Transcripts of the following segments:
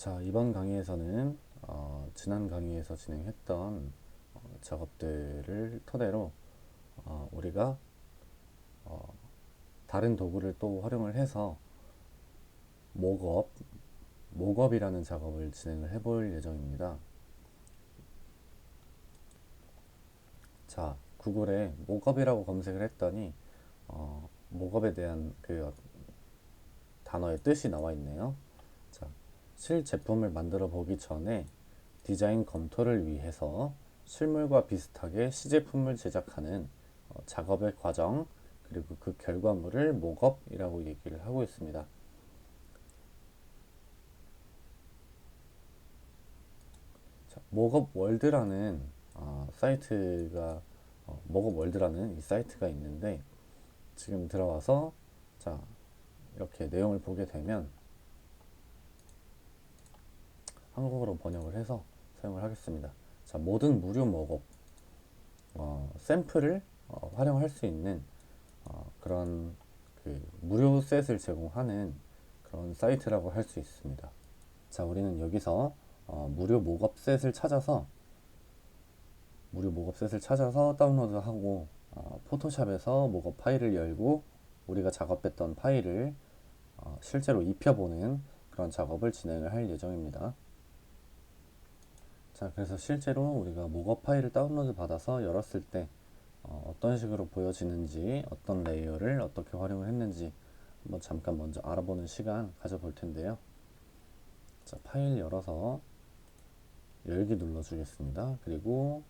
자, 이번 강의에서는 지난 강의에서 진행했던 작업들을 토대로 우리가 다른 도구를 또 활용을 해서 목업, 목업이라는 작업을 진행을 해볼 예정입니다. 자, 구글에 목업이라고 검색을 했더니 목업에 대한 그 단어의 뜻이 나와 있네요. 자, 실제품을 만들어 보기 전에 디자인 검토를 위해서 실물과 비슷하게 시제품을 제작하는 작업의 과정, 그리고 그 결과물을 목업이라고 얘기를 하고 있습니다. 자, 목업월드라는 사이트가 목업월드라는 이 사이트가 있는데, 지금 들어와서 자, 이렇게 내용을 보게 되면 한국어로 번역을 해서 사용을 하겠습니다. 자, 모든 무료 목업 샘플을 활용할 수 있는 그런 그 무료 셋을 제공하는 그런 사이트라고 할 수 있습니다. 자, 우리는 여기서 무료 목업 셋을 찾아서 다운로드하고 포토샵에서 목업 파일을 열고 우리가 작업했던 파일을 실제로 입혀보는 그런 작업을 진행을 할 예정입니다. 자, 그래서 실제로 우리가 목업 파일을 다운로드 받아서 열었을 때 어떤 식으로 보여지는지, 어떤 레이어를 어떻게 활용을 했는지 한번 잠깐 먼저 알아보는 시간 가져볼 텐데요. 자, 파일 열어서 열기 눌러주겠습니다. 그리고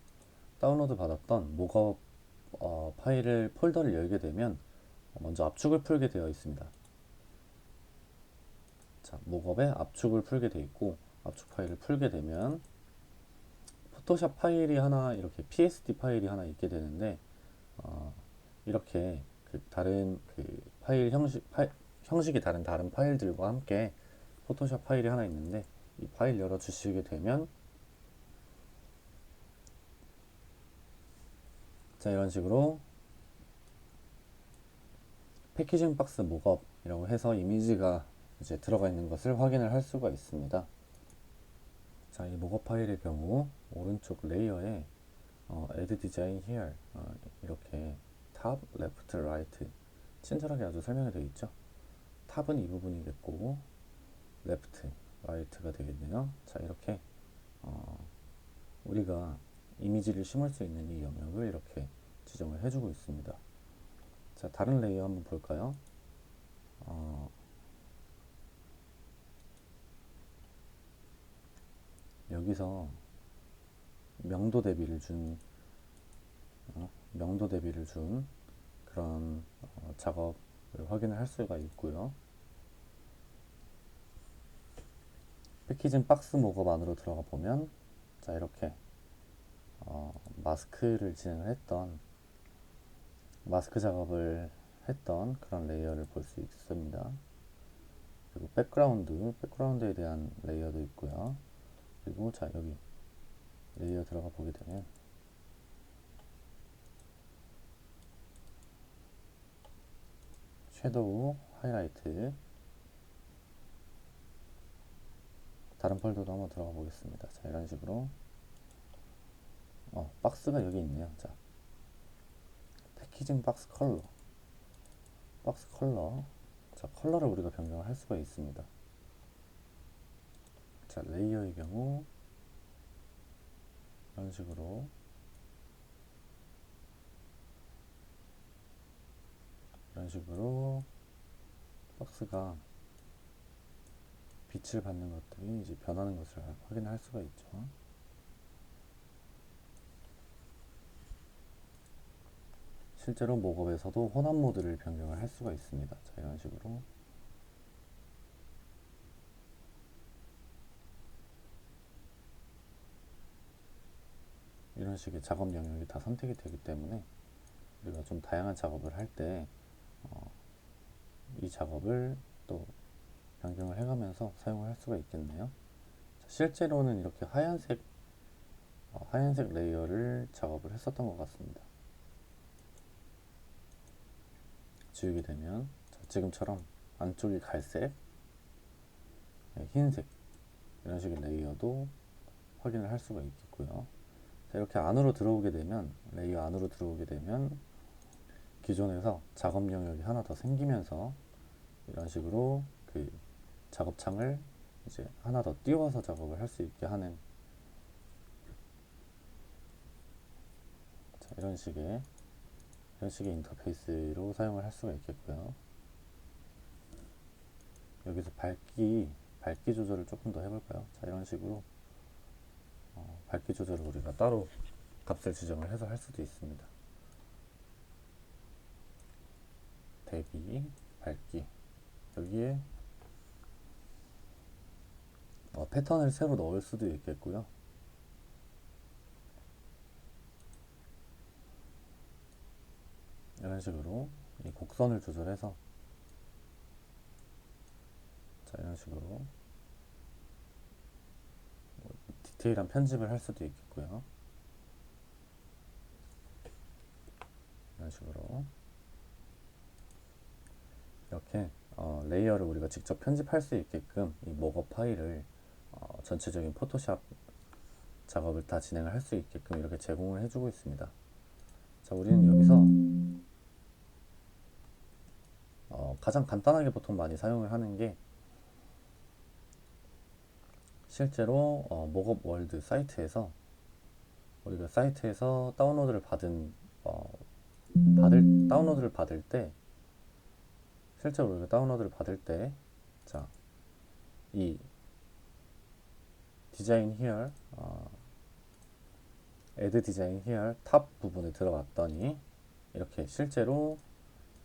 다운로드 받았던 목업 파일을 폴더를 열게 되면 먼저 압축을 풀게 되어 있습니다. 자, 목업에 압축을 풀게 되어 있고, 압축 파일을 풀게 되면 포토샵 파일이 하나, 이렇게 PSD 파일이 하나 있게 되는데, 이렇게 그 다른 그 파일 형식이 다른 파일들과 함께 포토샵 파일이 하나 있는데, 이 파일 열어 주시게 되면 자, 이런 식으로 패키징 박스 목업이라고 해서 이미지가 이제 들어가 있는 것을 확인을 할 수가 있습니다. 자, 이 목업 파일의 경우 오른쪽 레이어에 Add Design Here 이렇게 탑, 레프트, 라이트 친절하게 아주 설명이 되어 있죠. 탑은 이 부분이겠고 레프트, 라이트가 되겠네요. 자, 이렇게 우리가 이미지를 심을 수 있는 이 영역을 이렇게 지정을 해주고 있습니다. 자, 다른 레이어 한번 볼까요? 여기서 명도 대비를 준 명도 대비를 준 그런 작업을 확인을 할 수가 있고요. 패키징 박스 목업 안으로 들어가 보면 자, 이렇게 마스크를 진행을 했던 마스크 작업을 했던 그런 레이어를 볼 수 있습니다. 그리고 백그라운드에 대한 레이어도 있고요. 그리고 자, 여기 레이어 들어가 보게 되면 섀도우, 하이라이트, 다른 폴더도 한번 들어가 보겠습니다. 자, 이런 식으로 박스가 여기 있네요. 자, 패키징 박스 컬러. 자, 컬러를 우리가 변경을 할 수가 있습니다. 자, 레이어의 경우 이런 식으로 박스가 빛을 받는 것들이 이제 변하는 것을 확인할 수가 있죠. 실제로 목업에서도 혼합 모드를 변경을 할 수가 있습니다. 자, 이런 식의 작업 영역이 다 선택이 되기 때문에 우리가 좀 다양한 작업을 할 때 이 작업을 또 변경을 해가면서 사용을 할 수가 있겠네요. 자, 실제로는 이렇게 하얀색 레이어를 작업을 했었던 것 같습니다. 지우게 되면 자, 지금처럼 안쪽이 갈색, 흰색 이런 식의 레이어도 확인을 할 수가 있겠고요. 자, 이렇게 안으로 들어오게 되면, 레이어 안으로 들어오게 되면 기존에서 작업 영역이 하나 더 생기면서 이런 식으로 그 작업창을 이제 하나 더 띄워서 작업을 할 수 있게 하는, 자, 이런 식의 인터페이스로 사용을 할 수가 있겠고요. 여기서 밝기 조절을 조금 더 해볼까요? 자, 이런 식으로 밝기 조절을 우리가 따로 값을 지정을 해서 할 수도 있습니다. 대비, 밝기, 여기에 패턴을 새로 넣을 수도 있겠고요. 이런 식으로 이 곡선을 조절해서, 자, 이런 식으로 디테일한 편집을 할 수도 있겠고요. 이런 식으로 이렇게 레이어를 우리가 직접 편집할 수 있게끔 이 목업 파일을 전체적인 포토샵 작업을 다 진행을 할 수 있게끔 이렇게 제공을 해주고 있습니다. 자, 우리는 여기서 가장 간단하게 보통 많이 사용을 하는 게, 실제로 목업 월드 사이트에서 우리가 사이트에서 다운로드를 받을 때, 실제로 우리가 다운로드를 받을 때, 자, 이 디자인 here, add design here 탑 부분에 들어갔더니 이렇게 실제로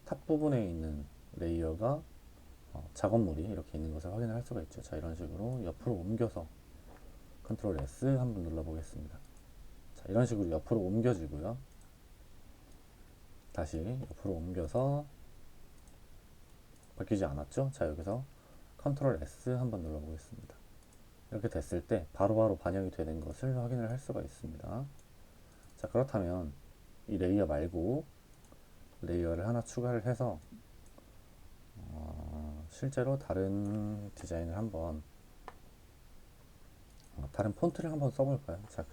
탑 부분에 있는 레이어가 작업물이 이렇게 있는 것을 확인을 할 수가 있죠. 자, 이런 식으로 옆으로 옮겨서 컨트롤 S 한번 눌러보겠습니다. 자, 이런 식으로 옆으로 옮겨지고요. 다시 옆으로 옮겨서 바뀌지 않았죠? 자, 여기서 컨트롤 S 한번 눌러보겠습니다. 이렇게 됐을 때 바로바로 반영이 되는 것을 확인을 할 수가 있습니다. 자, 그렇다면 이 레이어 말고 레이어를 하나 추가를 해서 실제로 다른 디자인을 한번 다른 폰트를 한번 써볼까요? 자,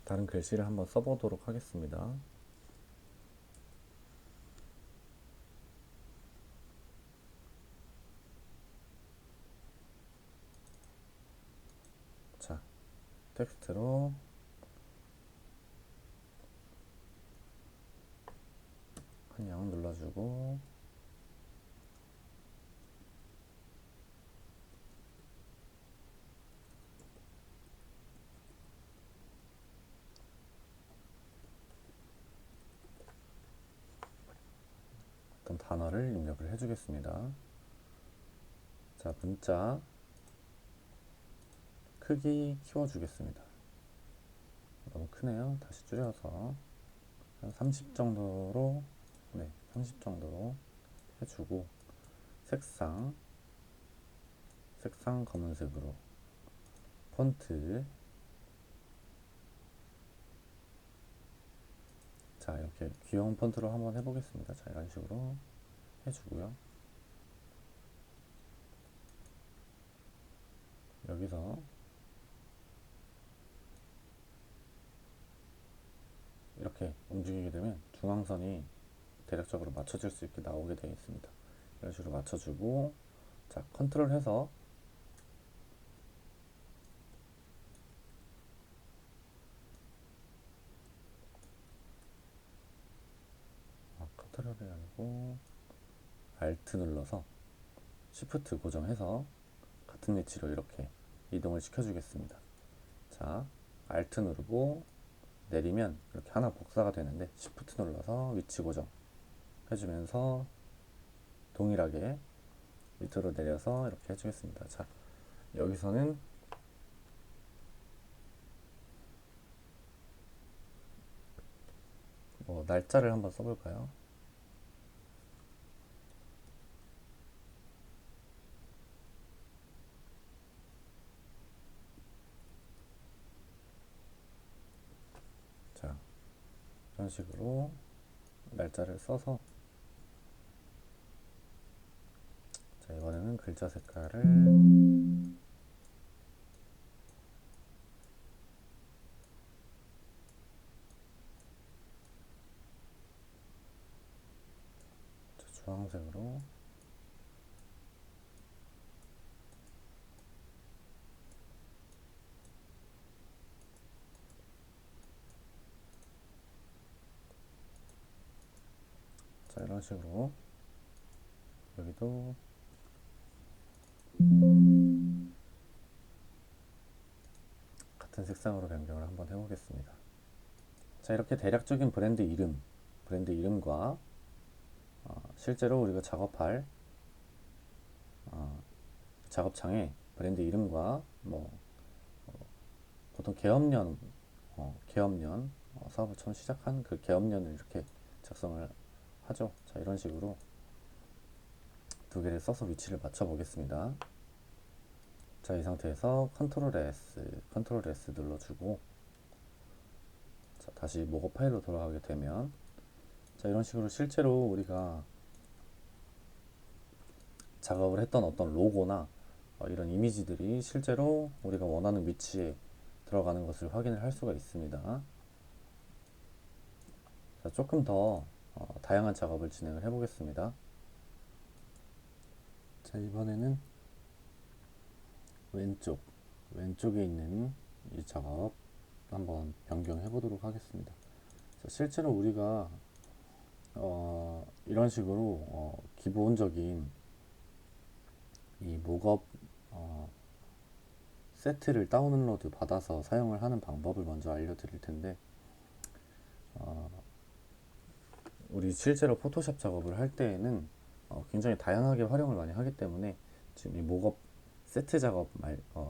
다른 글씨를 한번 써보도록 하겠습니다. 자, 텍스트로 한영 눌러주고, 어떤 단어를 입력을 해주겠습니다. 자, 문자 크기 키워주겠습니다. 너무 크네요. 다시 줄여서 한 30 정도로, 네, 30 정도로 해주고, 색상 검은색으로, 폰트, 자, 이렇게 귀여운 폰트로 한번 해보겠습니다. 자, 이런 식으로 해주고요. 여기서 이렇게 움직이게 되면 중앙선이 대략적으로 맞춰질 수 있게 나오게 되어 있습니다. 이런 식으로 맞춰주고, 자, 컨트롤 해서 컨트롤이 아니고 Alt 눌러서 Shift 고정해서 같은 위치로 이렇게 이동을 시켜주겠습니다. 자, Alt 누르고 내리면 이렇게 하나 복사가 되는데, Shift 눌러서 위치 고정 해주면서 동일하게 밑으로 내려서 이렇게 해주겠습니다. 자, 여기서는 날짜를 한번 써볼까요? 자, 이런 식으로 날짜를 써서, 자, 이번에는 글자 색깔을 주황색으로, 자, 이런 식으로 여기도 같은 색상으로 변경을 한번 해보겠습니다. 자, 이렇게 대략적인 브랜드 이름과 실제로 우리가 작업할 작업창에 브랜드 이름과 뭐 보통 계엄년 사업을 처음 시작한 그 계엄년을 이렇게 작성을 하죠. 자, 이런 식으로 두 개를 써서 위치를 맞춰 보겠습니다. 자, 이 상태에서 컨트롤 S 눌러주고, 자, 다시 목업 파일로 돌아가게 되면, 자, 이런 식으로 실제로 우리가 작업을 했던 어떤 로고나 이런 이미지들이 실제로 우리가 원하는 위치에 들어가는 것을 확인을 할 수가 있습니다. 자, 조금 더 다양한 작업을 진행을 해 보겠습니다. 자, 이번에는 왼쪽에 있는 이 작업 한번 변경해 보도록 하겠습니다. 자, 실제로 우리가 이런 식으로 기본적인 이 목업 세트를 다운로드 받아서 사용을 하는 방법을 먼저 알려드릴 텐데, 우리 실제로 포토샵 작업을 할 때에는 굉장히 다양하게 활용을 많이 하기 때문에 지금 이 목업 세트 작업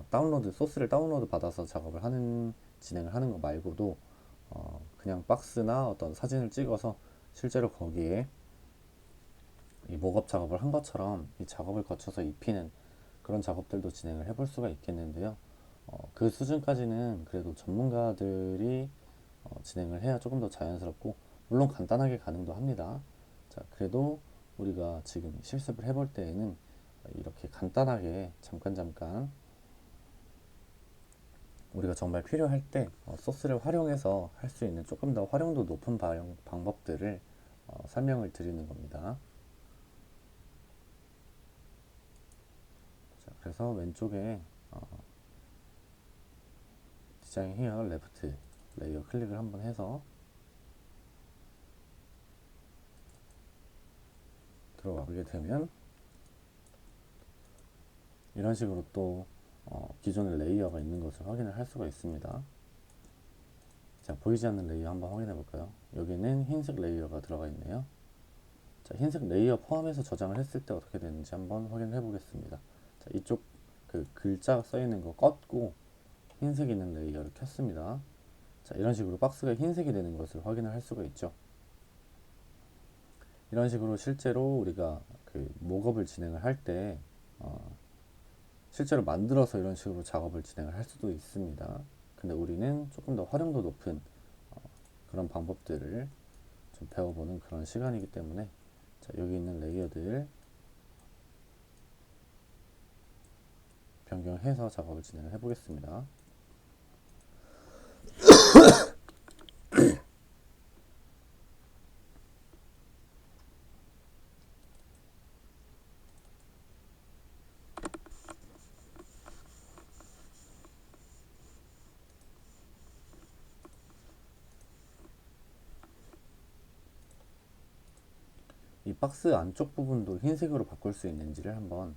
다운로드 소스를 다운로드 받아서 작업을 하는 진행을 하는 거 말고도 그냥 박스나 어떤 사진을 찍어서 실제로 거기에 이 목업 작업을 한 것처럼 이 작업을 거쳐서 입히는 그런 작업들도 진행을 해볼 수가 있겠는데요. 그 수준까지는 그래도 전문가들이 진행을 해야 조금 더 자연스럽고, 물론 간단하게 가능도 합니다. 자, 그래도 우리가 지금 실습을 해볼 때에는 이렇게 간단하게 잠깐 우리가 정말 필요할 때 소스를 활용해서 할 수 있는 조금 더 활용도 높은 방법들을 설명을 드리는 겁니다. 자, 그래서 왼쪽에 디자인 히어 레프트 레이어 클릭을 한번 해서 들어가게 되면 이런 식으로 또 기존의 레이어가 있는 것을 확인을 할 수가 있습니다. 자, 보이지 않는 레이어 한번 확인해 볼까요? 여기는 흰색 레이어가 들어가 있네요. 자, 흰색 레이어 포함해서 저장을 했을 때 어떻게 되는지 한번 확인해 보겠습니다. 자, 이쪽 그 글자 써 있는 거 껐고 흰색 있는 레이어를 켰습니다. 자, 이런 식으로 박스가 흰색이 되는 것을 확인을 할 수가 있죠. 이런 식으로 실제로 우리가 그 목업을 진행을 할 때 실제로 만들어서 이런 식으로 작업을 진행을 할 수도 있습니다. 근데 우리는 조금 더 활용도 높은 그런 방법들을 좀 배워보는 그런 시간이기 때문에, 자, 여기 있는 레이어들 변경해서 작업을 진행을 해보겠습니다. 이 박스 안쪽 부분도 흰색으로 바꿀 수 있는지를 한번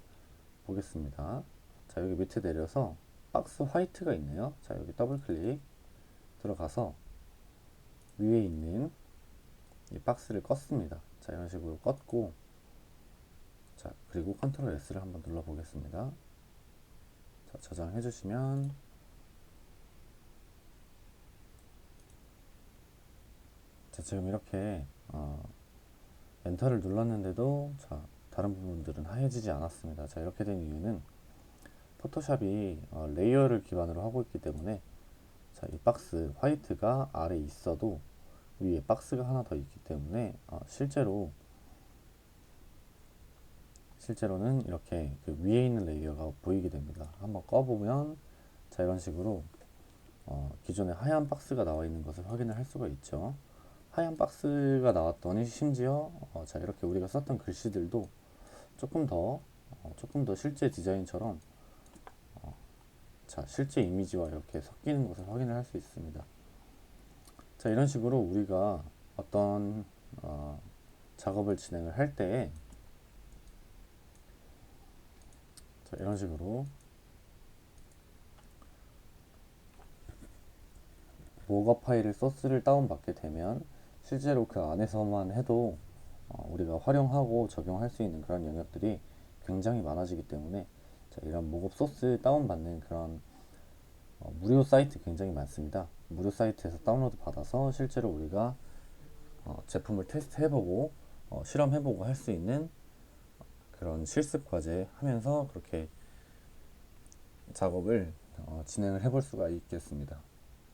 보겠습니다. 자, 여기 밑에 내려서 박스 화이트가 있네요. 자, 여기 더블 클릭 들어가서 위에 있는 이 박스를 껐습니다. 자, 이런 식으로 껐고, 자, 그리고 컨트롤 S를 한번 눌러 보겠습니다. 자, 저장해 주시면, 자, 지금 이렇게 엔터를 눌렀는데도 자, 다른 부분들은 하얘지지 않았습니다. 자, 이렇게 된 이유는 포토샵이 레이어를 기반으로 하고 있기 때문에, 자, 이 박스 화이트가 아래 있어도 위에 박스가 하나 더 있기 때문에 실제로는 이렇게 그 위에 있는 레이어가 보이게 됩니다. 한번 꺼보면 자 이런 식으로 기존에 하얀 박스가 나와 있는 것을 확인을 할 수가 있죠. 하얀 박스가 나왔더니 심지어 자 이렇게 우리가 썼던 글씨들도 조금 더 실제 디자인처럼 자 실제 이미지와 이렇게 섞이는 것을 확인을 할 수 있습니다. 자 이런 식으로 우리가 어떤 작업을 진행을 할 때 자 이런 식으로 모거 파일의 소스를 다운받게 되면 실제로 그 안에서만 해도 우리가 활용하고 적용할 수 있는 그런 영역들이 굉장히 많아지기 때문에 자, 이런 모급 소스 다운받는 그런 무료 사이트 굉장히 많습니다. 무료 사이트에서 다운로드 받아서 실제로 우리가 제품을 테스트해보고 실험해보고 할 수 있는 그런 실습 과제 하면서 그렇게 작업을 진행을 해볼 수가 있겠습니다.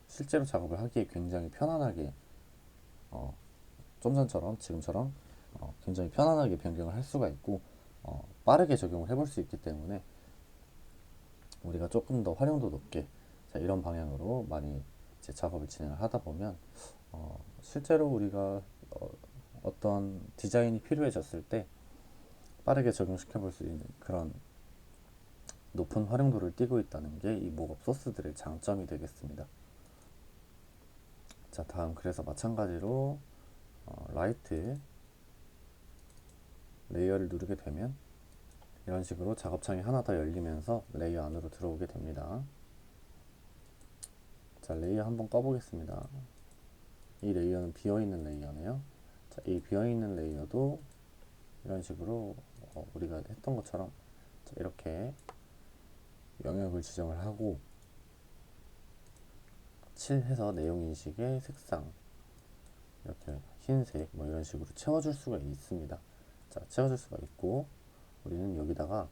실제로 작업을 하기에 굉장히 편안하게 좀 전처럼 지금처럼 굉장히 편안하게 변경을 할 수가 있고 빠르게 적용을 해볼 수 있기 때문에 우리가 조금 더 활용도 높게 자, 이런 방향으로 많이 이제 작업을 진행을 하다 보면 실제로 우리가 어떤 디자인이 필요해졌을 때 빠르게 적용시켜 볼 수 있는 그런 높은 활용도를 띠고 있다는 게 이 목업 소스들의 장점이 되겠습니다. 자 다음 그래서 마찬가지로 라이트 레이어를 누르게 되면 이런 식으로 작업창이 하나 더 열리면서 레이어 안으로 들어오게 됩니다. 자 레이어 한번 꺼보겠습니다. 이 레이어는 비어있는 레이어네요. 자, 이 비어있는 레이어도 이런 식으로 우리가 했던 것처럼 자, 이렇게 영역을 지정을 하고 칠해서 내용 인식의 색상 이렇게 흰색 뭐 이런 식으로 채워줄 수가 있습니다. 자 채워줄 수가 있고 우리는 여기다가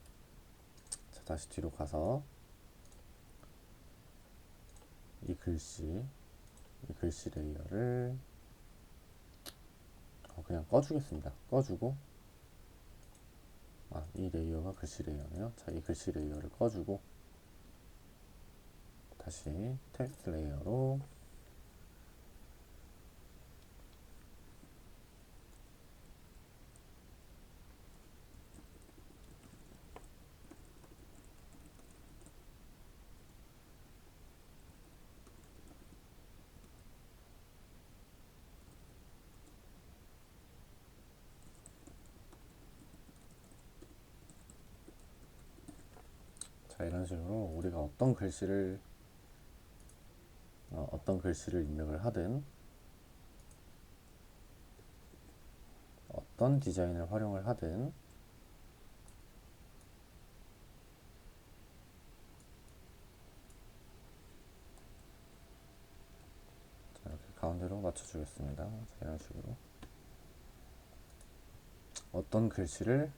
자, 다시 뒤로 가서 이 글씨 레이어를 그냥 꺼주겠습니다. 꺼주고 이 레이어가 글씨 레이어네요. 자, 이 글씨 레이어를 꺼주고 다시 텍스트 레이어로 자, 이런 식으로 우리가 어떤 글씨를 입력을 하든 어떤 디자인을 활용을 하든 자, 이렇게 가운데로 맞춰주겠습니다. 자, 이런 식으로 어떤 글씨를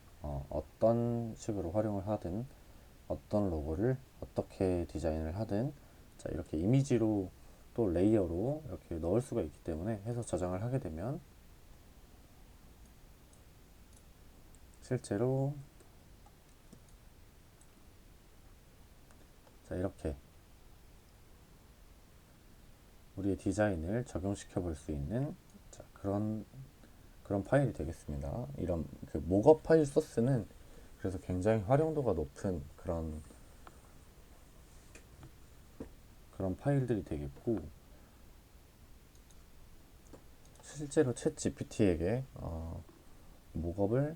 어떤 식으로 활용을 하든 어떤 로고를 어떻게 디자인을 하든 자, 이렇게 이미지로 또 레이어로 이렇게 넣을 수가 있기 때문에 해서 저장을 하게 되면 실제로 자, 이렇게 우리의 디자인을 적용시켜 볼 수 있는 자, 그런 파일이 되겠습니다. 이런 그 목업 파일 소스는 그래서 굉장히 활용도가 높은 그런 파일들이 되겠고 실제로 챗 GPT에게 목업을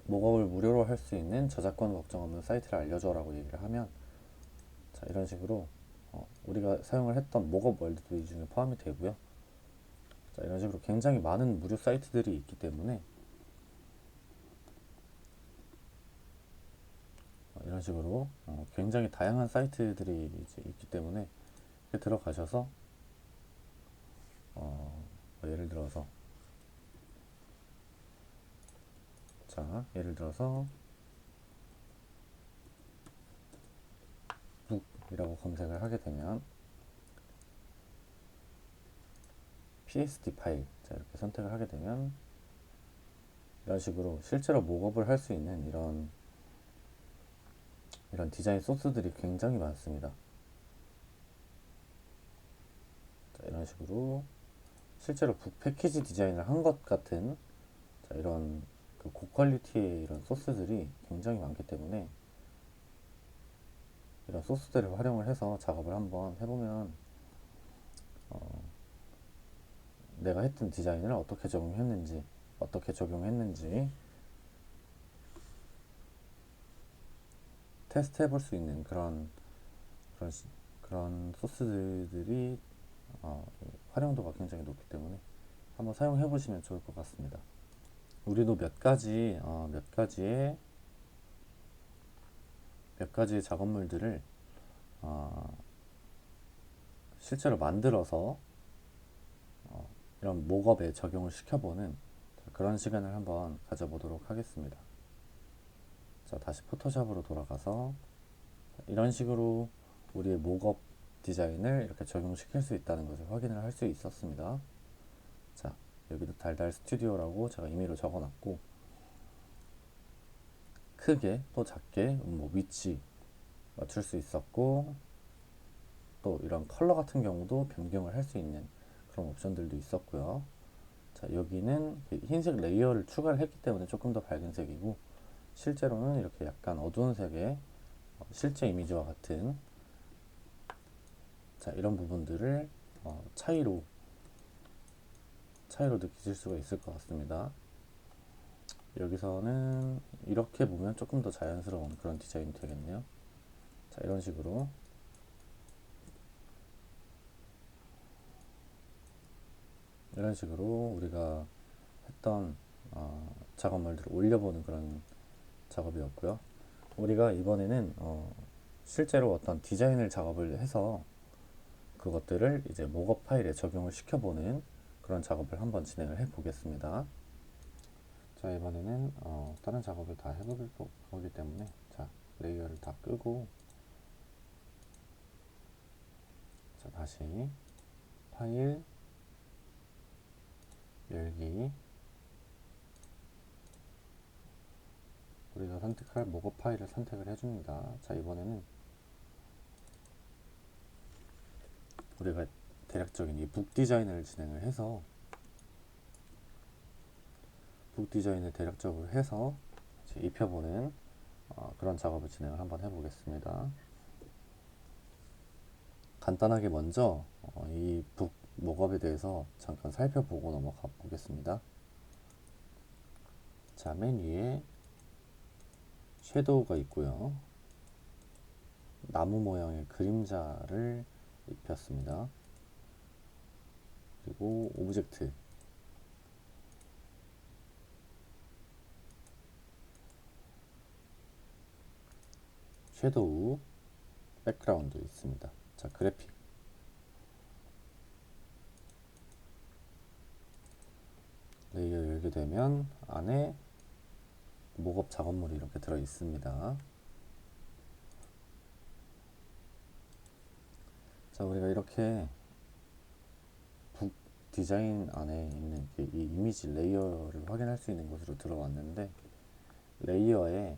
무료로 할 수 있는 저작권 걱정 없는 사이트를 알려줘라고 얘기를 하면 자, 이런 식으로 우리가 사용을 했던 목업 월드도 이 중에 포함이 되고요. 자, 이런 식으로 굉장히 많은 무료 사이트들이 있기 때문에 이런 식으로 굉장히 다양한 사이트들이 이제 있기 때문에 들어가셔서 뭐 예를 들어서 자, 예를 들어서 북이라고 검색을 하게 되면 PSD 파일, 자, 이렇게 선택을 하게 되면 이런 식으로 실제로 목업을 할 수 있는 이런 디자인 소스들이 굉장히 많습니다. 자, 이런 식으로 실제로 북 패키지 디자인을 한 것 같은, 자, 이런 그 고퀄리티의 이런 소스들이 굉장히 많기 때문에 이런 소스들을 활용을 해서 작업을 한번 해보면 내가 했던 디자인을 어떻게 적용했는지 테스트 해볼 수 있는 그런, 그런 소스들이 활용도가 굉장히 높기 때문에 한번 사용해 보시면 좋을 것 같습니다. 우리도 몇 가지의 작업물들을 어, 실제로 만들어서 이런 목업에 적용을 시켜보는 그런 시간을 한번 가져보도록 하겠습니다. 자, 다시 포토샵으로 돌아가서 이런 식으로 우리의 목업 디자인을 이렇게 적용시킬 수 있다는 것을 확인을 할 수 있었습니다. 자, 여기도 달달 스튜디오라고 제가 임의로 적어놨고, 크게 또 작게 뭐 위치 맞출 수 있었고, 또 이런 컬러 같은 경우도 변경을 할 수 있는 그런 옵션들도 있었고요. 자, 여기는 흰색 레이어를 추가를 했기 때문에 조금 더 밝은 색이고, 실제로는 이렇게 약간 어두운 색의 실제 이미지와 같은, 자, 이런 부분들을 차이로 느끼실 수가 있을 것 같습니다. 여기서는 이렇게 보면 조금 더 자연스러운 그런 디자인이 되겠네요. 자, 이런 식으로 우리가 했던 작업물들을 올려보는 그런 작업이었고요. 우리가 이번에는 실제로 어떤 디자인을 작업을 해서 그것들을 이제 목업 파일에 적용을 시켜보는 그런 작업을 한번 진행을 해 보겠습니다. 자, 이번에는 다른 작업을 다 해볼 거기 때문에, 자, 레이어를 다 끄고, 자, 다시 파일 열기, 우리가 선택할 목업 파일을 선택을 해줍니다. 자, 이번에는 우리가 대략적인 이 북 디자인을 진행을 해서 북 디자인을 대략적으로 해서 이제 입혀보는 그런 작업을 진행을 한번 해보겠습니다. 간단하게 먼저 이 북 목업에 대해서 잠깐 살펴보고 넘어가 보겠습니다. 자, 맨 위에 섀도우가 있고요. 나무 모양의 그림자를 입혔습니다. 그리고 오브젝트, 섀도우, 백그라운드 있습니다. 자, 그래픽, 레이어 열게 되면 안에 목업 작업물이 이렇게 들어 있습니다. 자, 우리가 이렇게 북 디자인 안에 있는 이 이미지 레이어를 확인할 수 있는 곳으로 들어왔는데, 레이어에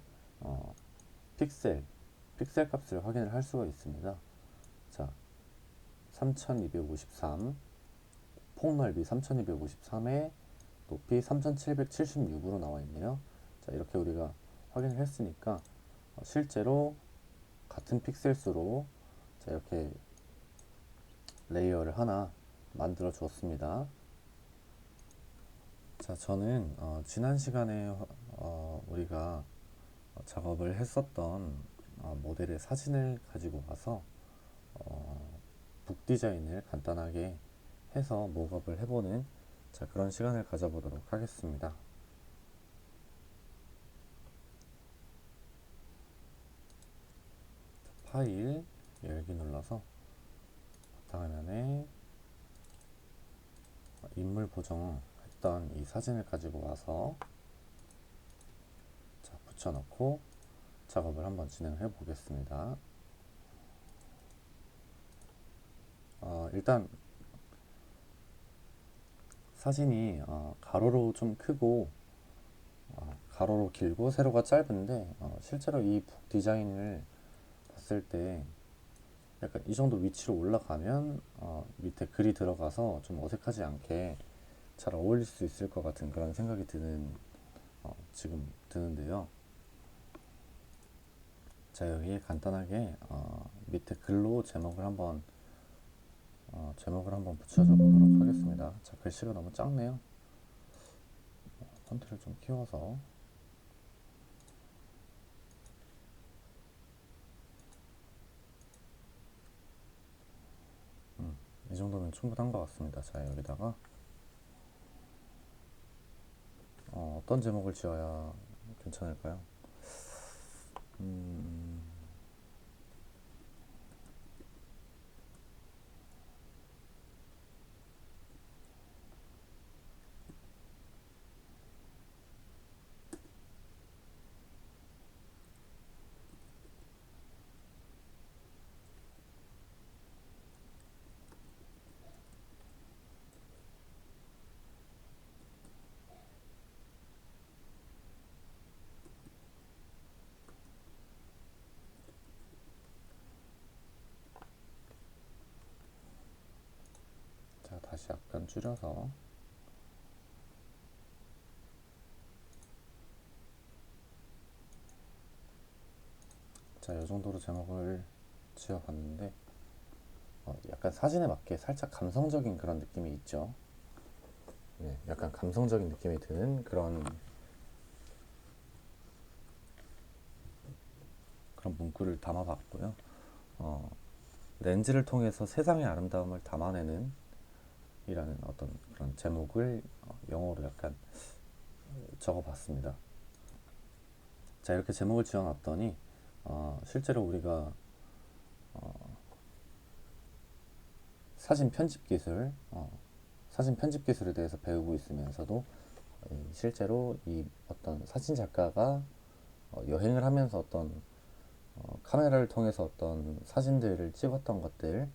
픽셀 값을 확인을 할 수가 있습니다. 자, 3253, 폭넓이 3253에 높이 3776으로 나와 있네요. 자, 이렇게 우리가 확인을 했으니까 실제로 같은 픽셀 수로, 자, 이렇게 레이어를 하나 만들어 주었습니다. 자, 저는 지난 시간에 우리가 작업을 했었던 모델의 사진을 가지고 와서 북 디자인을 간단하게 해서 목업을 해보는, 자, 그런 시간을 가져보도록 하겠습니다. 파일 열기 눌러서 바탕화면에 인물 보정했던 이 사진을 가지고 와서 붙여넣고 작업을 한번 진행해 보겠습니다. 일단 사진이 가로로 좀 크고 가로로 길고 세로가 짧은데 실제로 이 북 디자인을 봤을 때 약간 이 정도 위치로 올라가면 밑에 글이 들어가서 좀 어색하지 않게 잘 어울릴 수 있을 것 같은 그런 생각이 지금 드는데요. 자, 여기에 간단하게 밑에 글로 제목을 한번 붙여줘 보도록 하겠습니다. 자, 글씨가 너무 작네요. 폰트를 좀 키워서 이 정도면 충분한 것 같습니다. 자, 여기다가 어떤 제목을 지어야 괜찮을까요? 자, 다시 약간 줄여서 자, 이 정도로 제목을 지어봤는데 약간 사진에 맞게 살짝 감성적인 그런 느낌이 있죠. 네, 약간 감성적인 느낌이 드는 그런 문구를 담아봤고요. 어, 렌즈를 통해서 세상의 아름다움을 담아내는 이라는 어떤 그런 제목을 영어로 약간 적어봤습니다. 자, 이렇게 제목을 지어놨더니 실제로 우리가 사진 편집 기술, 사진 편집 기술에 대해서 배우고 있으면서도 실제로 이 어떤 사진 작가가 여행을 하면서 어떤 카메라를 통해서 어떤 사진들을 찍었던 것들,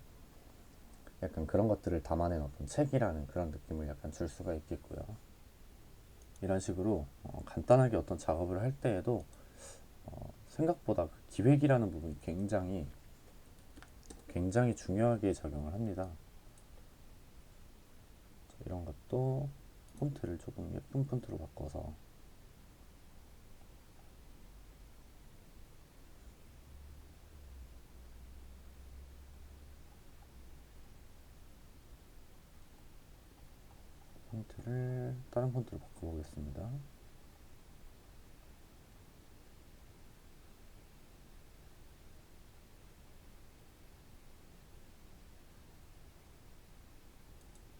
약간 그런 것들을 담아낸 어떤 책이라는 그런 느낌을 약간 줄 수가 있겠고요. 이런 식으로 간단하게 어떤 작업을 할 때에도 생각보다 그 기획이라는 부분이 굉장히 중요하게 작용을 합니다. 이런 것도 폰트를 조금 예쁜 폰트로 바꿔서 폰트를 다른 폰트로 바꿔보겠습니다.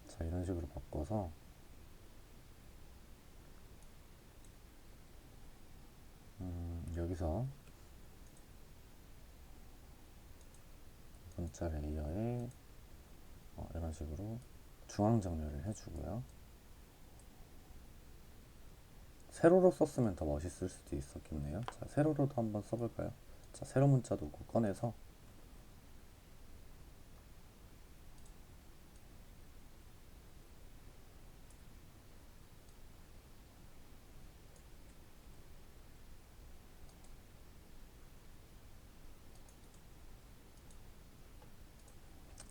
자, 이런 식으로 바꿔서 여기서 문자 레이어에 이런 식으로 중앙 정렬을 해주고요. 세로로 썼으면 더 멋있을 수도 있었겠네요. 자, 세로로도 한번 써볼까요? 자, 세로 문자 도구 꺼내서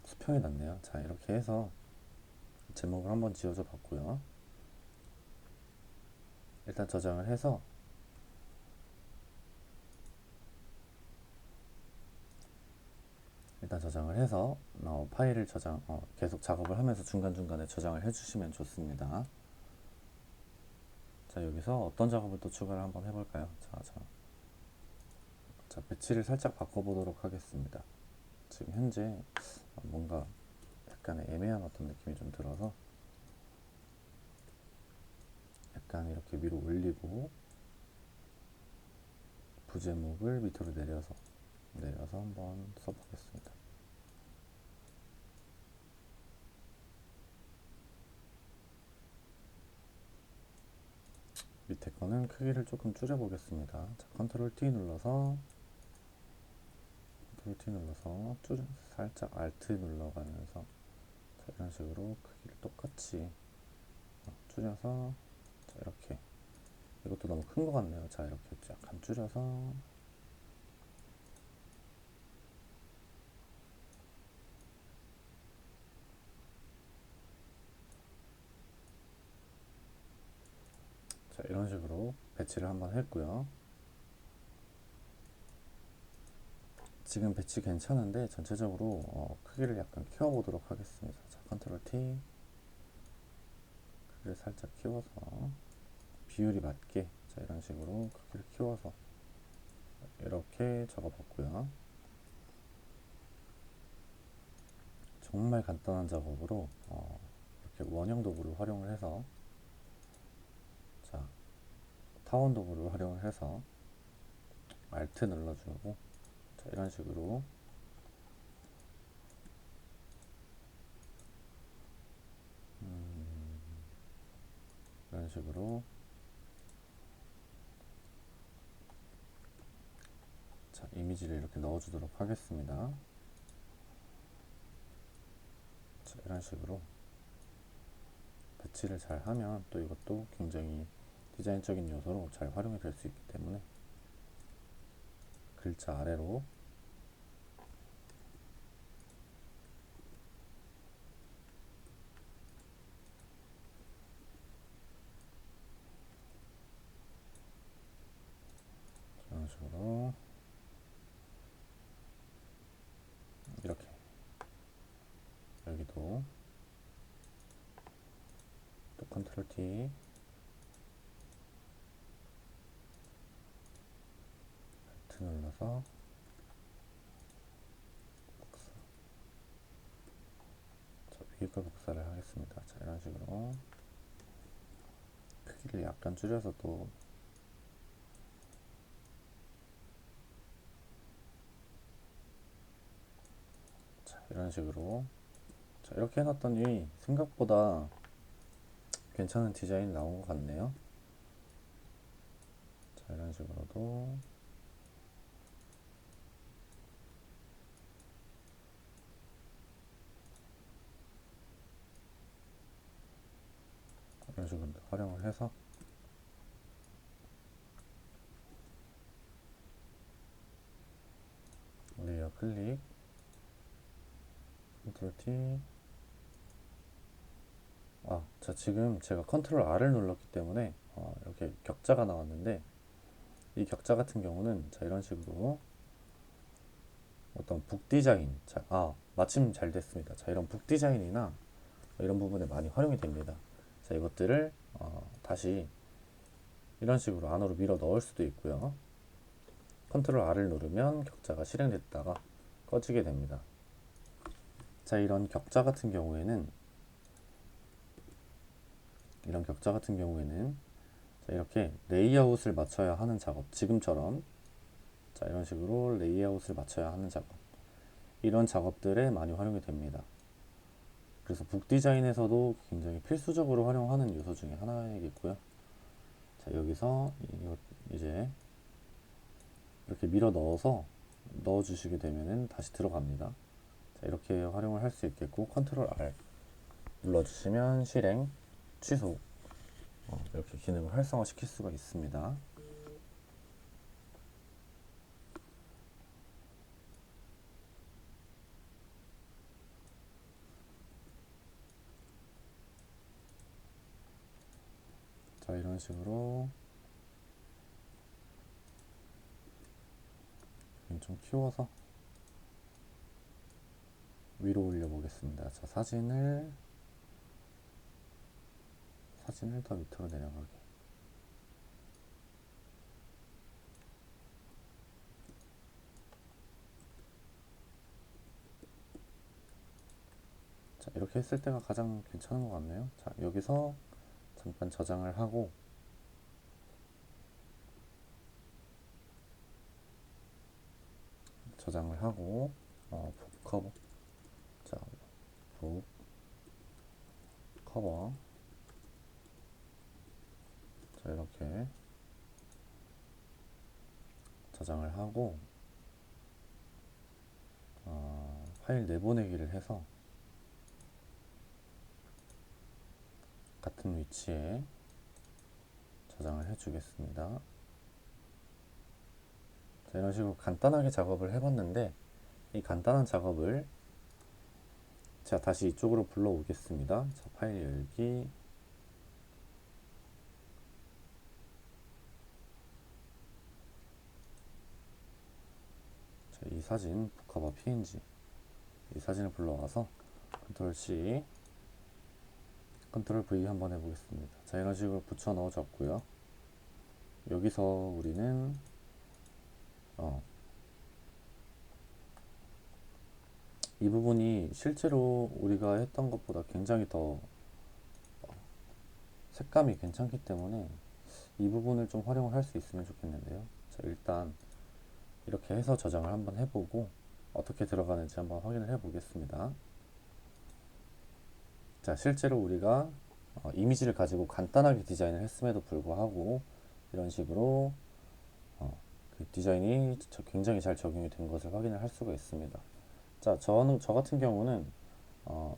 수평이 났네요. 자, 이렇게 해서 제목을 한번 지어줘 봤고요. 일단 저장을 해서 파일을 계속 작업을 하면서 중간중간에 저장을 해주시면 좋습니다. 자, 여기서 어떤 작업을 또 추가를 한번 해볼까요? 자, 배치를 살짝 바꿔보도록 하겠습니다. 지금 현재 뭔가 약간의 애매한 어떤 느낌이 좀 들어서 약간 이렇게 위로 올리고 부제목을 밑으로 내려서 한번 써보겠습니다. 밑에 거는 크기를 조금 줄여 보겠습니다. 자, 컨트롤 T 눌러서 살짝 Alt 눌러가면서 자, 이런 식으로 크기를 똑같이 줄여서 자, 이렇게 이것도 너무 큰 것 같네요. 자, 이렇게 약간 줄여서 자, 이런 식으로 배치를 한번 했고요. 지금 배치 괜찮은데 전체적으로 크기를 약간 키워보도록 하겠습니다. 자, 컨트롤 T 크기를 살짝 키워서 비율이 맞게 자, 이런 식으로 크기를 키워서 이렇게 적어봤고요. 정말 간단한 작업으로 이렇게 원형 도구를 활용을 해서 자, 타원 도구를 활용을 해서 Alt 눌러주고 자, 이런 식으로 이런 식으로 자, 이미지를 이렇게 넣어주도록 하겠습니다. 자, 이런 식으로 배치를 잘 하면 또 이것도 굉장히 디자인적인 요소로 잘 활용이 될 수 있기 때문에 글자 아래로 이런 식으로 이렇게 여기도 또 컨트롤 T Alt 눌러서 복사 자, 위에 걸 복사를 하겠습니다. 자, 이런 식으로 크기를 약간 줄여서 또 자, 이런 식으로 자, 이렇게 해놨더니 생각보다 괜찮은 디자인이 나온 것 같네요. 자, 이런 식으로도 이런 식으로 활용을 해서 레이어 클릭 컨트롤 T 자, 지금 제가 컨트롤 R을 눌렀기 때문에 이렇게 격자가 나왔는데 이 격자 같은 경우는 자, 이런 식으로 어떤 북 디자인 마침 잘 됐습니다. 자, 이런 북 디자인이나 이런 부분에 많이 활용이 됩니다. 자, 이것들을 다시 이런 식으로 안으로 밀어 넣을 수도 있고요. 컨트롤 R을 누르면 격자가 실행됐다가 꺼지게 됩니다. 자, 이런 격자 같은 경우에는 자, 이렇게 레이아웃을 맞춰야 하는 작업, 지금처럼 자, 이런 식으로 레이아웃을 맞춰야 하는 작업, 이런 작업들에 많이 활용이 됩니다. 그래서 북 디자인에서도 굉장히 필수적으로 활용하는 요소 중에 하나이겠고요. 자, 여기서 이제 이렇게 밀어 넣어서 넣어주시게 되면은 다시 들어갑니다. 자, 이렇게 활용을 할 수 있겠고 컨트롤 R 눌러주시면 실행, 취소 이렇게 기능을 활성화 시킬 수가 있습니다. 자, 이런 식으로 좀 키워서 위로 올려 보겠습니다. 자, 사진을 더 밑으로 내려가게. 자, 이렇게 했을 때가 가장 괜찮은 것 같네요. 자, 여기서 잠깐 저장을 하고 북 커버 자, 북 커버 자, 자, 이렇게 저장을 하고 파일 내보내기를 해서 같은 위치에 저장을 해주겠습니다. 자, 이런 식으로 간단하게 작업을 해봤는데 이 간단한 작업을 제가 다시 이쪽으로 불러오겠습니다. 자, 파일 열기. 자, 이 사진 북커버 png 이 사진을 불러와서 컨트롤 C 컨트롤 V 한번 해보겠습니다. 자, 이런 식으로 붙여 넣어줬고요. 여기서 우리는 이 부분이 실제로 우리가 했던 것보다 굉장히 더 색감이 괜찮기 때문에 이 부분을 좀 활용을 할 수 있으면 좋겠는데요. 자, 일단 이렇게 해서 저장을 한번 해보고 어떻게 들어가는지 한번 확인을 해보겠습니다. 자, 실제로 우리가 이미지를 가지고 간단하게 디자인을 했음에도 불구하고 이런 식으로 그 디자인이 굉장히 잘 적용이 된 것을 확인을 할 수가 있습니다. 자, 저 같은 경우는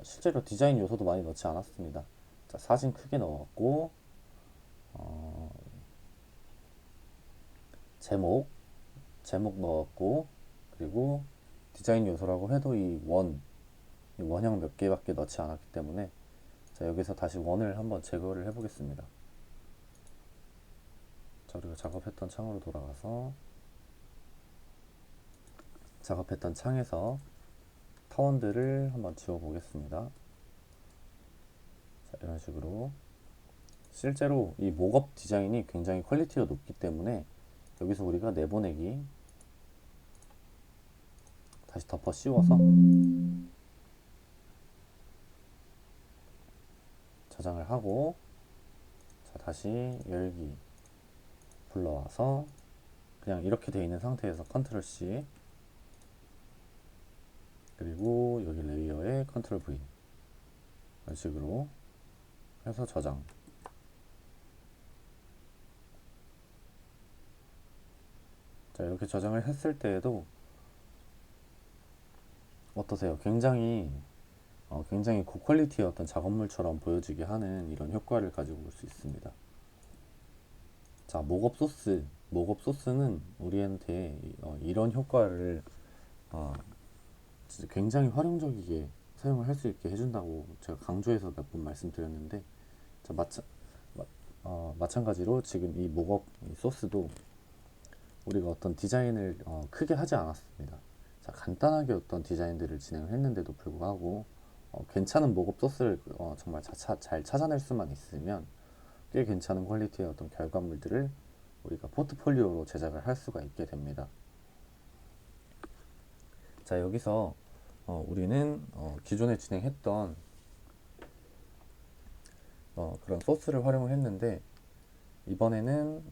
실제로 디자인 요소도 많이 넣지 않았습니다. 자, 사진 크게 넣었고 제목 넣었고, 그리고 디자인 요소라고 해도 이 원형 몇 개밖에 넣지 않았기 때문에 자, 여기서 다시 원을 한번 제거를 해보겠습니다. 자, 우리가 작업했던 창으로 돌아가서 작업했던 창에서 타원들을 한번 지워 보겠습니다. 자, 이런 식으로 실제로 이 목업 디자인이 굉장히 퀄리티가 높기 때문에 여기서 우리가 내보내기 다시 덮어 씌워서 저장을 하고 자, 다시 열기 불러와서 그냥 이렇게 되어 있는 상태에서 컨트롤 C 그리고 여기 레이어에 컨트롤 V 이런 식으로 해서 저장. 자, 이렇게 저장을 했을 때에도 어떠세요? 굉장히 고퀄리티의 어떤 작업물처럼 보여지게 하는 이런 효과를 가지고 올 수 있습니다. 자, 목업 소스는 우리한테 이런 효과를 진짜 굉장히 활용적이게 사용을 할 수 있게 해준다고 제가 강조해서 몇 번 말씀드렸는데, 자, 마찬가지로 지금 이 목업 이 소스도 우리가 어떤 디자인을 크게 하지 않았습니다. 자, 간단하게 어떤 디자인들을 진행을 했는데도 불구하고 괜찮은 목업 소스를 정말 잘 찾아낼 수만 있으면 꽤 괜찮은 퀄리티의 어떤 결과물들을 우리가 포트폴리오로 제작을 할 수가 있게 됩니다. 자, 여기서 우리는 기존에 진행했던 그런 소스를 활용을 했는데 이번에는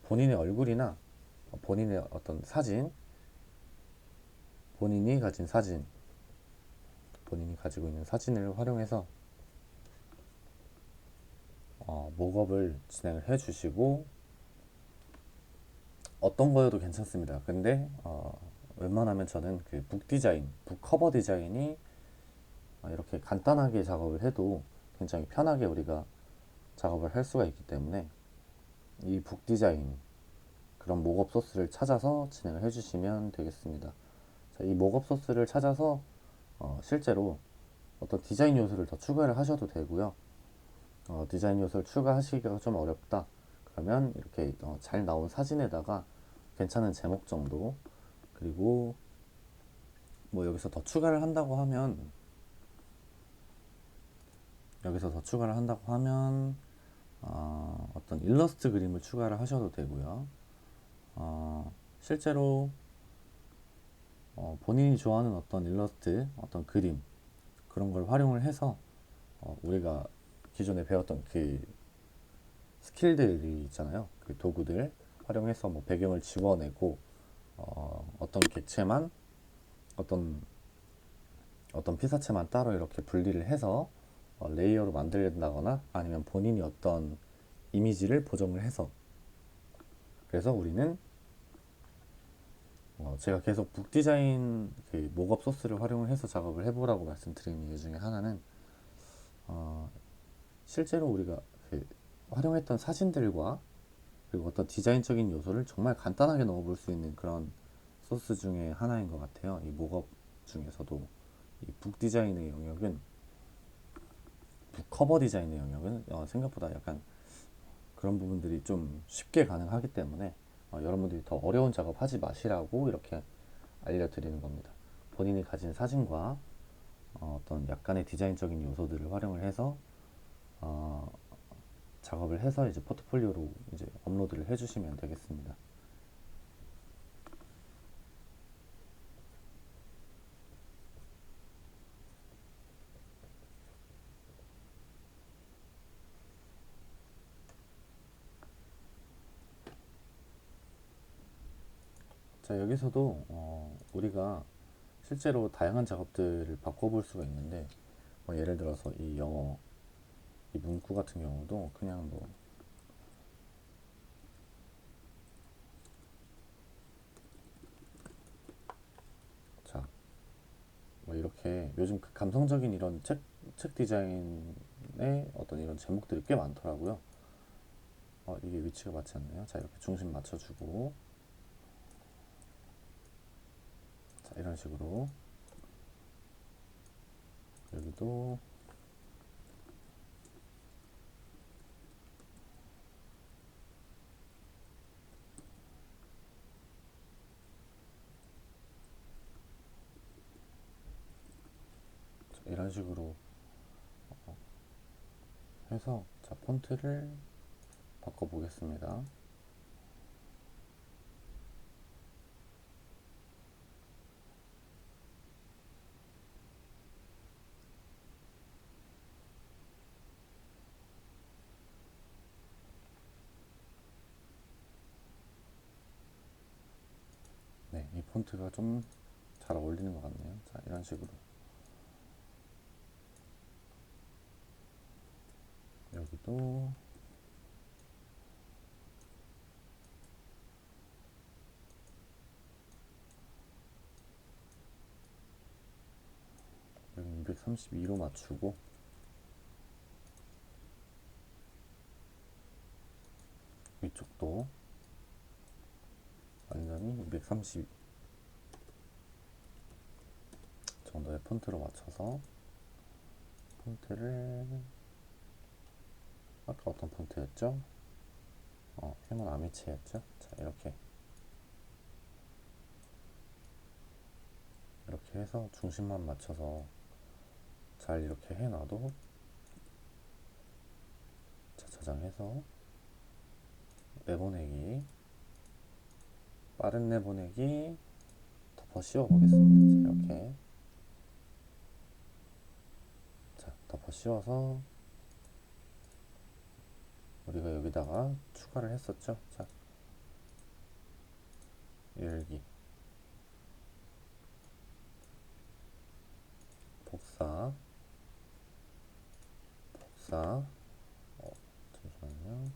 본인의 얼굴이나 본인의 어떤 사진, 본인이 가지고 있는 사진을 활용해서 목업을 진행을 해주시고 어떤 거여도 괜찮습니다. 근데 웬만하면 저는 그 북 커버 디자인이 이렇게 간단하게 작업을 해도 굉장히 편하게 우리가 작업을 할 수가 있기 때문에 이 북 디자인 그런 목업 소스를 찾아서 진행을 해주시면 되겠습니다. 자, 이 목업 소스를 찾아서 실제로 어떤 디자인 요소를 더 추가를 하셔도 되고요. 디자인 요소를 추가하시기가 좀 어렵다. 그러면 이렇게 잘 나온 사진에다가 괜찮은 제목 정도 그리고 뭐 여기서 더 추가를 한다고 하면 어떤 일러스트 그림을 추가를 하셔도 되고요. 실제로 본인이 좋아하는 어떤 일러스트, 어떤 그림 그런 걸 활용을 해서 우리가 기존에 배웠던 그 스킬들이 있잖아요. 그 도구들 활용해서 뭐 배경을 지워내고 어떤 객체만 어떤 피사체만 따로 이렇게 분리를 해서 레이어로 만들다거나 아니면 본인이 어떤 이미지를 보정을 해서, 그래서 우리는 제가 계속 북 디자인 그 목업 소스를 활용을 해서 작업을 해보라고 말씀드린 이유 중에 하나는, 어, 실제로 우리가 그 활용했던 사진들과 그리고 어떤 디자인적인 요소를 정말 간단하게 넣어볼 수 있는 그런 소스 중에 하나인 것 같아요. 이 목업 중에서도 이 북 디자인의 영역은, 북 커버 디자인의 영역은 생각보다 약간 그런 부분들이 좀 쉽게 가능하기 때문에 여러분들이 더 어려운 작업 하지 마시라고 이렇게 알려드리는 겁니다. 본인이 가진 사진과 어떤 약간의 디자인적인 요소들을 활용을 해서 어, 작업을 해서 이제 포트폴리오로 이제 업로드를 해주시면 되겠습니다. 자, 여기서도 우리가 실제로 다양한 작업들을 바꿔볼 수가 있는데, 예를 들어서 이 영어, 이 문구 같은 경우도 그냥 뭐, 자, 뭐 이렇게 요즘 그 감성적인 이런 책 디자인의 어떤 이런 제목들이 꽤 많더라고요. 이게 위치가 맞지 않나요? 자, 이렇게 중심 맞춰주고, 자, 이런 식으로 여기도 자, 이런 식으로 해서, 자, 폰트를 바꿔보겠습니다. 네, 이 폰트가 좀 잘 어울리는 것 같네요. 자, 이런 식으로 여기도 여기 232로 맞추고, 위쪽도 완전히 230 정도의 폰트로 맞춰서, 폰트를 아까 어떤 폰트였죠? 해먼 아미치였죠? 자, 이렇게 해서 중심만 맞춰서 잘 이렇게 해놔도, 자, 저장해서 내보내기, 빠른 내보내기 덮어 씌워 보겠습니다. 자, 이렇게, 자, 덮어 씌워서 우리가 여기다가 추가를 했었죠. 자, 열기, 복사, 복사, 잠시만요.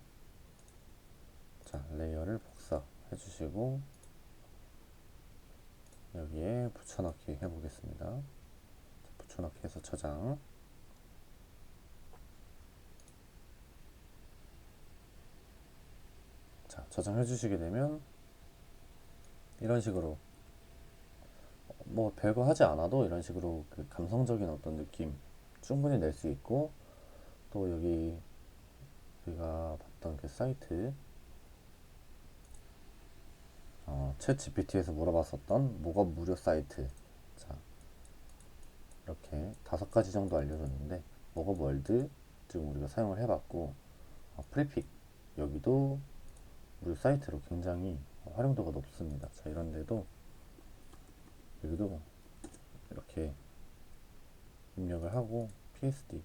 자, 레이어를 복사 해주시고 여기에 붙여넣기 해보겠습니다. 자, 붙여넣기 해서 저장. 자, 저장해 주시게 되면 이런 식으로 뭐 별거 하지 않아도 이런 식으로 그 감성적인 어떤 느낌 충분히 낼 수 있고, 또 여기 우리가 봤던 그 사이트, 챗 GPT에서 물어봤었던 목업 무료 사이트, 자, 이렇게 5가지 정도 알려줬는데, 목업 월드 지금 우리가 사용을 해봤고, 프리픽 여기도 무료 사이트로 굉장히 활용도가 높습니다. 자, 이런데도 여기도 이렇게 입력을 하고 PSD,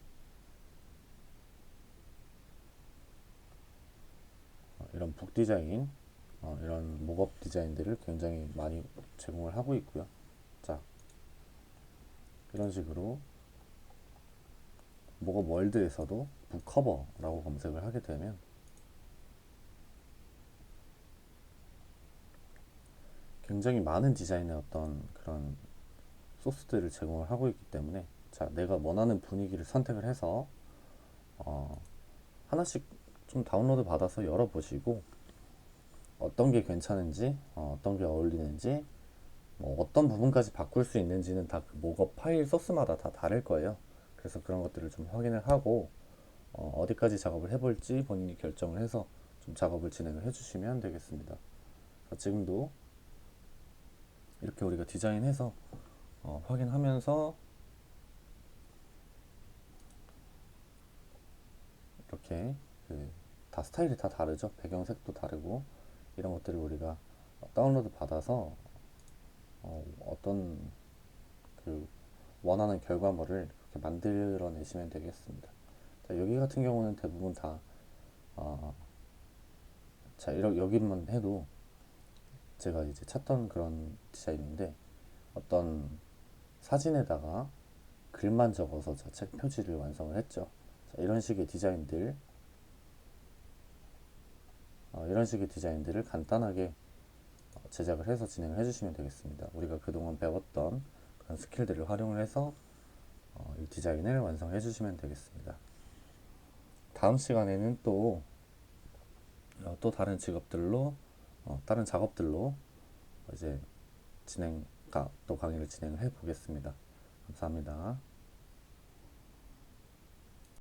이런 북 디자인, 이런 목업 디자인들을 굉장히 많이 제공을 하고 있고요. 자, 이런 식으로 목업 월드에서도 북 커버라고 검색을 하게 되면 굉장히 많은 디자인의 어떤 그런 소스들을 제공을 하고 있기 때문에, 자, 내가 원하는 분위기를 선택을 해서 어, 하나씩 좀 다운로드 받아서 열어보시고 어떤 게 괜찮은지, 어떤 게 어울리는지, 뭐 어떤 부분까지 바꿀 수 있는지는 다 그 목업 파일 소스마다 다 다를 거예요. 그래서 그런 것들을 좀 확인을 하고 디까지 작업을 해볼지 본인이 결정을 해서 좀 작업을 진행을 해주시면 되겠습니다. 지금도 이렇게 우리가 디자인해서 확인하면서 이렇게 다 스타일이 다 다르죠. 배경색도 다르고 이런 것들을 우리가 다운로드 받아서 어떤 그 원하는 결과물을 그렇게 만들어내시면 되겠습니다. 자, 여기 같은 경우는 대부분 다 어, 자, 여기만 해도 제가 이제 찾던 그런 디자인인데, 어떤 사진에다가 글만 적어서 책 표지를 완성을 했죠. 자, 이런 식의 디자인들을 간단하게 제작을 해서 진행을 해주시면 되겠습니다. 우리가 그동안 배웠던 그런 스킬들을 활용을 해서 이 디자인을 완성해 주시면 되겠습니다. 다음 시간에는 또 다른 직업들로 다른 작업들로 이제 또 강의를 진행해 보겠습니다. 감사합니다.